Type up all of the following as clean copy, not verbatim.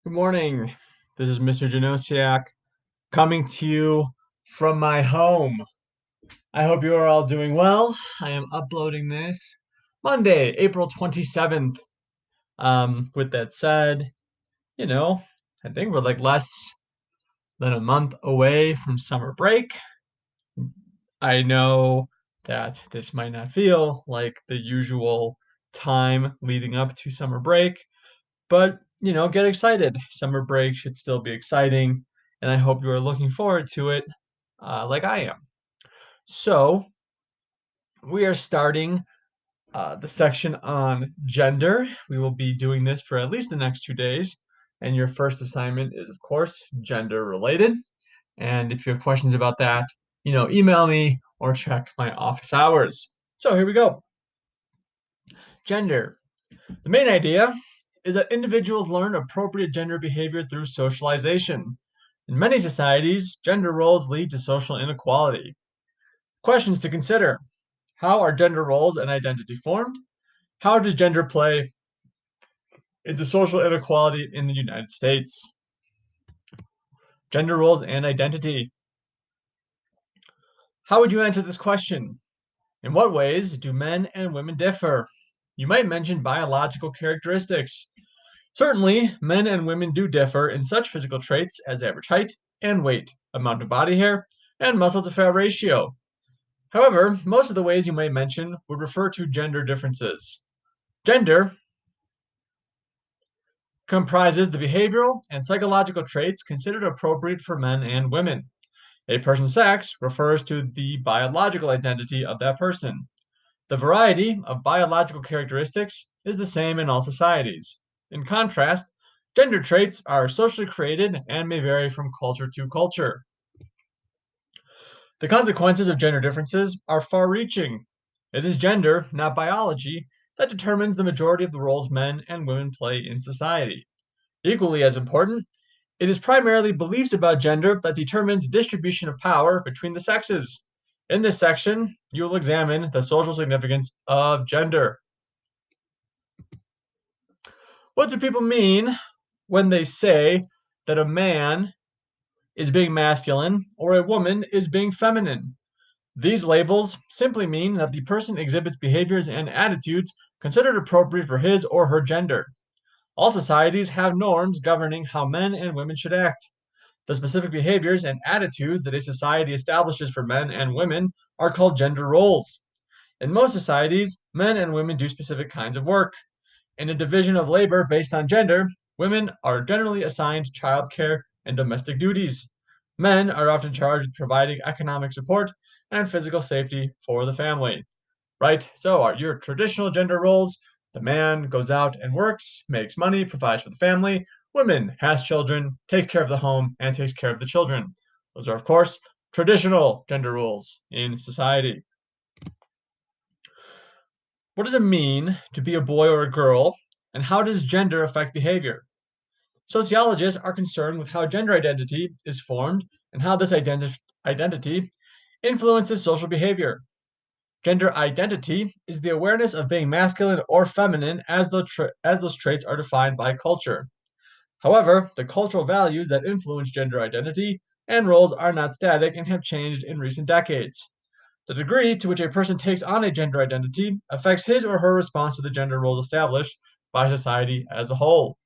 Good morning. This is Mr. Janosiak coming to you from my home. I hope you are all doing well. I am uploading this Monday, April 27th. With that said, you know, I think we're like less than a month away from summer break. I know that this might not feel like the usual time leading up to summer break, but, get excited. Summer break should still be exciting, and I hope you are looking forward to it like I am. So, we are starting the section on gender. We will be doing this for at least the next 2 days, and your first assignment is, of course, gender related. And if you have questions about that, email me or check my office hours. So, here we go. Gender. The main idea is that individuals learn appropriate gender behavior through socialization. In many societies, gender roles lead to social inequality. Questions to consider. How are gender roles and identity formed? How does gender play into social inequality in the United States? Gender roles and identity. How would you answer this question? In what ways do men and women differ? You might mention biological characteristics. Certainly, men and women do differ in such physical traits as average height and weight, amount of body hair, and muscle to fat ratio. However, most of the ways you might mention would refer to gender differences. Gender comprises the behavioral and psychological traits considered appropriate for men and women. A person's sex refers to the biological identity of that person. The variety of biological characteristics is the same in all societies. In contrast, gender traits are socially created and may vary from culture to culture. The consequences of gender differences are far reaching. It is gender, not biology, that determines the majority of the roles men and women play in society. Equally as important, it is primarily beliefs about gender that determine the distribution of power between the sexes. In this section, you will examine the social significance of gender. What do people mean when they say that a man is being masculine or a woman is being feminine? These labels simply mean that the person exhibits behaviors and attitudes considered appropriate for his or her gender. All societies have norms governing how men and women should act. The specific behaviors and attitudes that a society establishes for men and women are called gender roles. In most societies, men and women do specific kinds of work. In a division of labor based on gender, women are generally assigned childcare and domestic duties. Men are often charged with providing economic support and physical safety for the family. Right? So, are your traditional gender roles: the man goes out and works, makes money, provides for the family. Women has children, takes care of the home, and takes care of the children. Those are, of course, traditional gender roles in society. What does it mean to be a boy or a girl, and how does gender affect behavior? Sociologists are concerned with how gender identity is formed and how this identity influences social behavior. Gender identity is the awareness of being masculine or feminine as those traits are defined by culture. However, the cultural values that influence gender identity and roles are not static and have changed in recent decades. The degree to which a person takes on a gender identity affects his or her response to the gender roles established by society as a whole.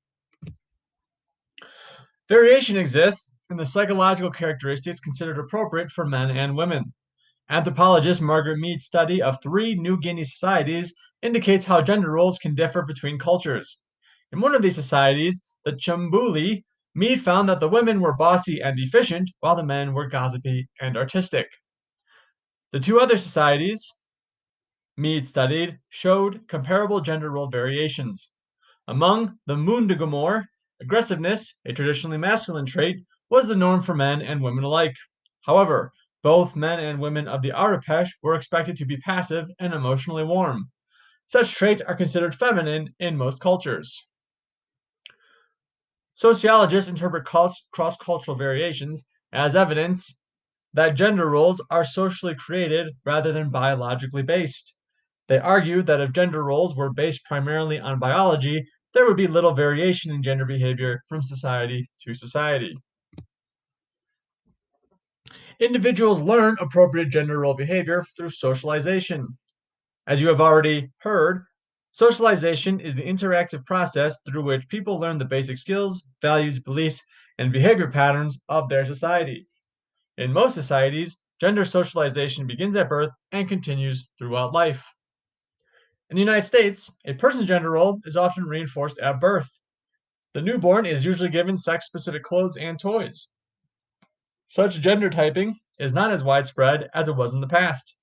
Variation exists in the psychological characteristics considered appropriate for men and women. Anthropologist Margaret Mead's study of 3 New Guinea societies indicates how gender roles can differ between cultures. In one of these societies, the Chambuli, Mead found that the women were bossy and efficient, while the men were gossipy and artistic. The 2 other societies Mead studied showed comparable gender role variations. Among the Mundigamor, aggressiveness, a traditionally masculine trait, was the norm for men and women alike. However, both men and women of the Arapesh were expected to be passive and emotionally warm. Such traits are considered feminine in most cultures. Sociologists interpret cross-cultural variations as evidence that gender roles are socially created rather than biologically based. They argue that if gender roles were based primarily on biology, there would be little variation in gender behavior from society to society. Individuals learn appropriate gender role behavior through socialization. As you have already heard, socialization is the interactive process through which people learn the basic skills, values, beliefs, and behavior patterns of their society. In most societies, gender socialization begins at birth and continues throughout life. In the United States, a person's gender role is often reinforced at birth. The newborn is usually given sex specific clothes and toys. Such gender typing is not as widespread as it was in the past.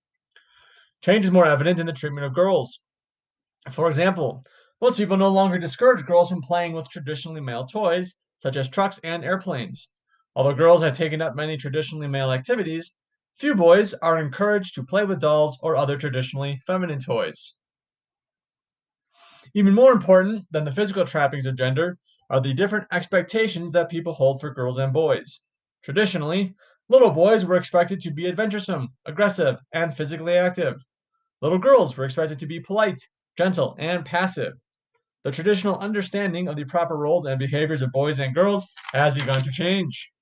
Change is more evident in the treatment of girls. For example, most people no longer discourage girls from playing with traditionally male toys, such as trucks and airplanes. Although girls have taken up many traditionally male activities, few boys are encouraged to play with dolls or other traditionally feminine toys. Even more important than the physical trappings of gender are the different expectations that people hold for girls and boys. Traditionally, little boys were expected to be adventuresome, aggressive, and physically active. Little girls were expected to be polite, gentle, and passive. The traditional understanding of the proper roles and behaviors of boys and girls has begun to change.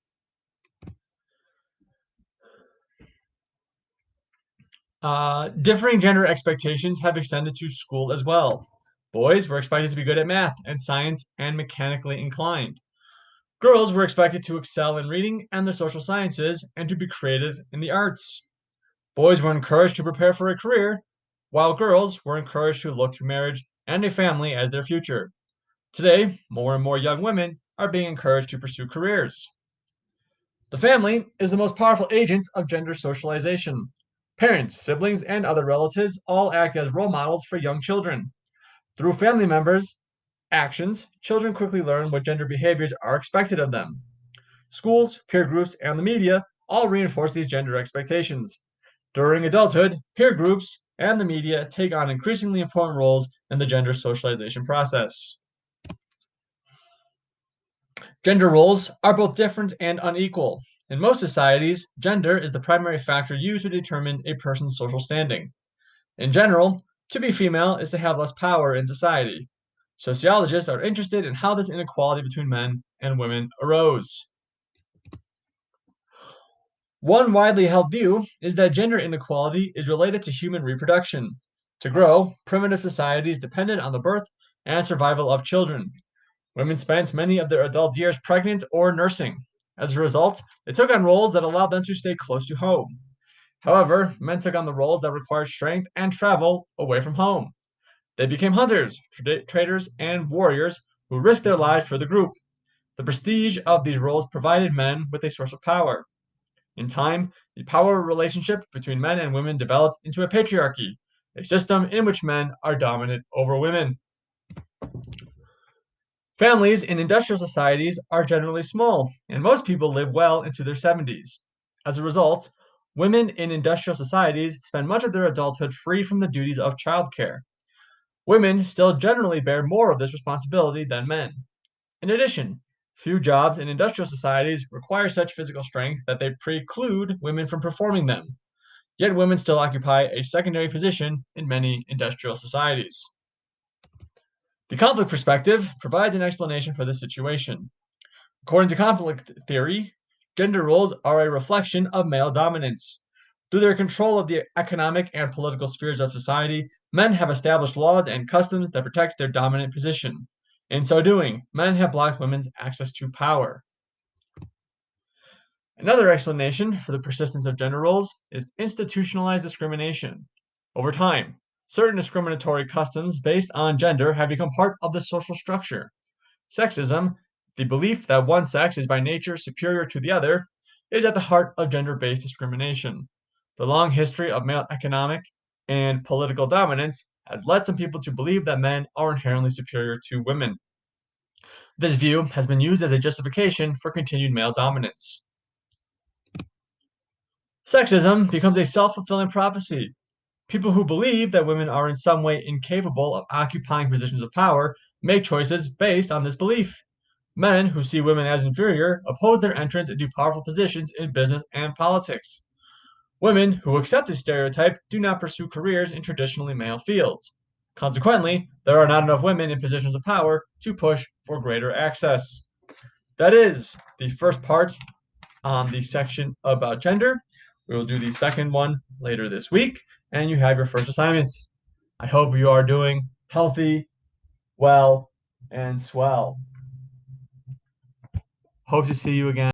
Differing gender expectations have extended to school as well. Boys were expected to be good at math and science and mechanically inclined. Girls were expected to excel in reading and the social sciences and to be creative in the arts. Boys were encouraged to prepare for a career, while girls were encouraged to look to marriage and a family as their future. Today, more and more young women are being encouraged to pursue careers. The family is the most powerful agent of gender socialization. Parents, siblings, and other relatives all act as role models for young children. Through family members' actions, children quickly learn what gender behaviors are expected of them. Schools, peer groups, and the media all reinforce these gender expectations. During adulthood, peer groups and the media take on increasingly important roles in the gender socialization process. Gender roles are both different and unequal. In most societies, gender is the primary factor used to determine a person's social standing. In general, to be female is to have less power in society. Sociologists are interested in how this inequality between men and women arose. One widely held view is that gender inequality is related to human reproduction. To grow, primitive societies depended on the birth and survival of children. Women spent many of their adult years pregnant or nursing. As a result, they took on roles that allowed them to stay close to home. However, men took on the roles that required strength and travel away from home. They became hunters, traders, and warriors who risked their lives for the group. The prestige of these roles provided men with a source of power. In time, the power relationship between men and women developed into a patriarchy, a system in which men are dominant over women. Families in industrial societies are generally small, and most people live well into their 70s. As a result, women in industrial societies spend much of their adulthood free from the duties of childcare. Women still generally bear more of this responsibility than men. In addition, few jobs in industrial societies require such physical strength that they preclude women from performing them. Yet women still occupy a secondary position in many industrial societies. The conflict perspective provides an explanation for this situation. According to conflict theory, gender roles are a reflection of male dominance. Through their control of the economic and political spheres of society, men have established laws and customs that protect their dominant position. In so doing, men have blocked women's access to power. Another explanation for the persistence of gender roles is institutionalized discrimination. Over time, certain discriminatory customs based on gender have become part of the social structure. Sexism, the belief that one sex is by nature superior to the other, is at the heart of gender based discrimination. The long history of male economic and political dominance has led some people to believe that men are inherently superior to women. This view has been used as a justification for continued male dominance. Sexism becomes a self fulfilling prophecy. People who believe that women are in some way incapable of occupying positions of power make choices based on this belief. Men who see women as inferior oppose their entrance into powerful positions in business and politics. Women who accept this stereotype do not pursue careers in traditionally male fields. Consequently, there are not enough women in positions of power to push for greater access. That is the first part on the section about gender. We will do the second one later this week, and you have your first assignments. I hope you are doing healthy, well, and swell. Hope to see you again.